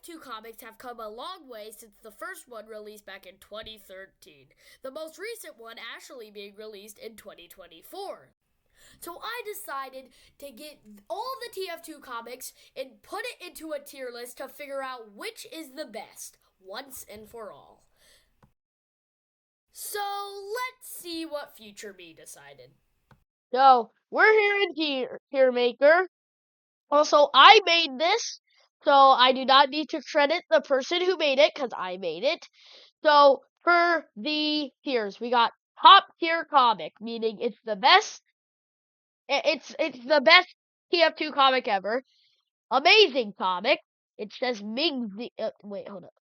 TF2 comics have come a long way since the first one released back in 2013, the most recent one actually being released in 2024. So I decided to get all the TF2 comics and put it into a tier list to figure out which is the best, once and for all. So let's see what Future Me decided. So we're here in Tier Maker. Also, I made this, so I do not need to credit the person who made it because I made it. So for the tiers, we got top tier comic, meaning it's the best. It's the best TF2 comic ever. Amazing comic. It says Ming. Wait, hold up.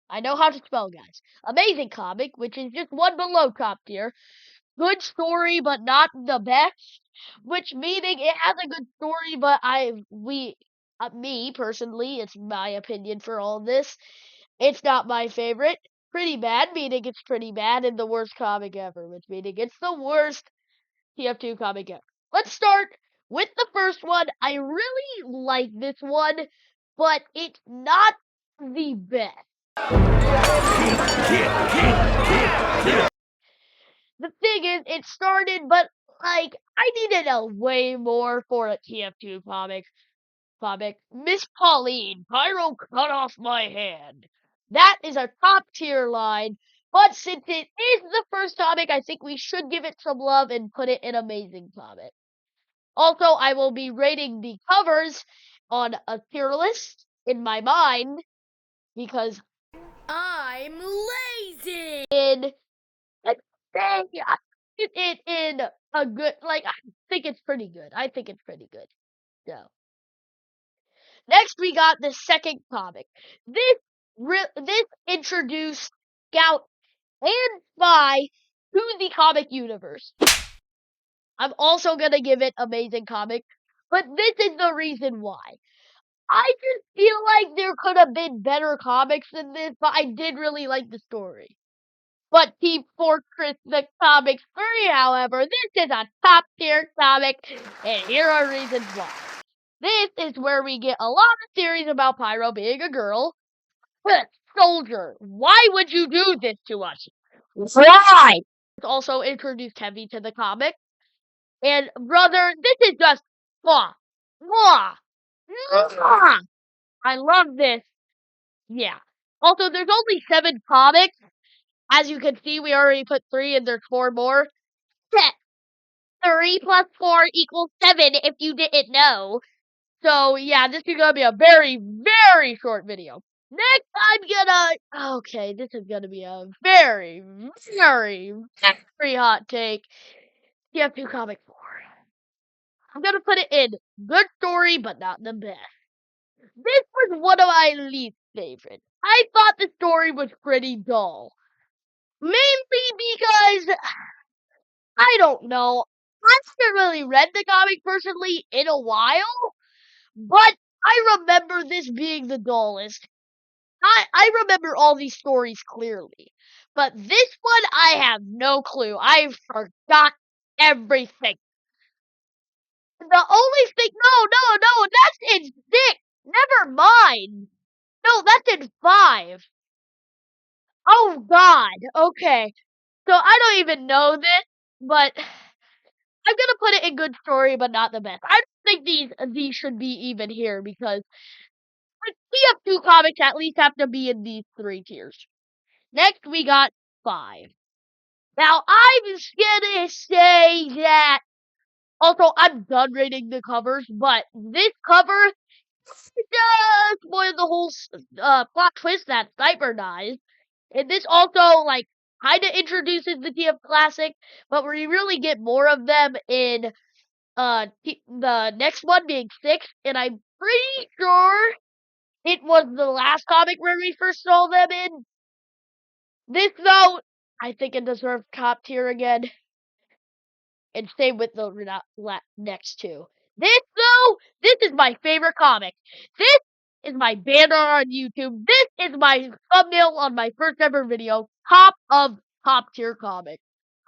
I know how to spell, guys. Amazing comic, which is just one below top tier. Good story, but not the best. Which meaning it has a good story, but me personally, it's my opinion for all this. It's not my favorite. Pretty bad, meaning it's pretty bad, and the worst comic ever, which meaning it's the worst TF2 comic ever. Let's start with the first one. I really like this one, but it's not the best. The thing is, it started, but like I needed a way more for a TF2 comic. Miss Pauline, Pyro cut off my hand. That is a top tier line, but since it is the first comic, I think we should give it some love and put it in amazing comic. Also, I will be rating the covers on a tier list in my mind because I'm lazy. Let's say I put it in a good, like, I think it's pretty good. So, next we got the second comic. This introduced Scout and Spy to the comic universe. I'm also gonna give it amazing comic, but this is the reason why. I just feel like there could have been better comics than this, but I did really like the story. But Team Fortress the Comics 3, however, this is a top tier comic, and here are reasons why. This is where we get a lot of theories about Pyro being a girl. Soldier, why would you do this to us? Why? It's also introduced Heavy to the comic. And brother, this is just mwah, mwah, mwah. I love this. Yeah. Also, there's only 7 comics. As you can see, we already put 3 and there's 4 more. 3 plus 4 equals 7 if you didn't know. So, yeah, this is going to be a very, very short video. Next, okay, this is going to be a very, very, very hot take. TF2 Comic 4. I'm going to put it in good story, but not the best. This was one of my least favorite. I thought the story was pretty dull. Mainly because, I don't know, I haven't really read the comic personally in a while, but I remember this being the dullest. I remember all these stories clearly, but this one I have no clue. I forgot everything. The only thing, no, that's in 6. Never mind. No, that's in 5. Oh God. Okay. So I don't even know this, but I'm gonna put it in good story, but not the best. I don't think these should be even here because TF2 comics at least have to be in these 3 tiers. Next, we got 5. Now, I'm just gonna say that. Also, I'm done rating the covers, but this cover does spoil the whole plot twist that Sniper dies. And this also, like, kinda introduces the TF Classic, but we really get more of them in the next one being 6, and I'm pretty sure it was the last comic where we first saw them in. This, though, I think it deserves top tier again. And same with the next 2. This, though, this is my favorite comic. This is my banner on YouTube. This is my thumbnail on my first ever video. Top tier comic.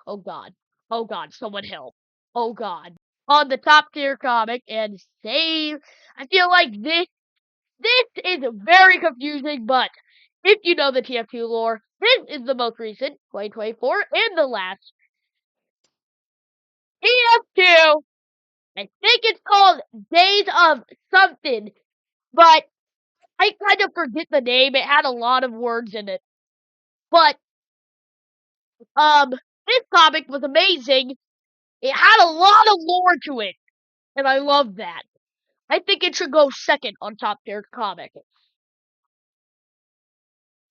Oh God. Oh God, someone help. Oh God. on the top tier comic and say, I feel like this is very confusing, but if you know the TF2 lore, this is the most recent, 2024, and the last TF2. I think it's called Days of something, but I kind of forget the name. It had a lot of words in it. But this comic was amazing. It had a lot of lore to it, and I love that. I think it should go second on top tier comic.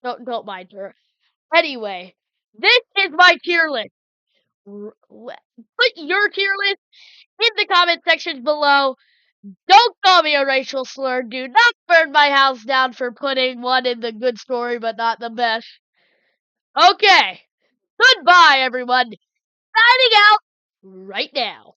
Don't mind her. Anyway, this is my tier list. Put your tier list in the comment sections below. Don't call me a racial slur. Do not burn my house down for putting one in the good story but not the best. Okay. Goodbye, everyone. Signing out right now.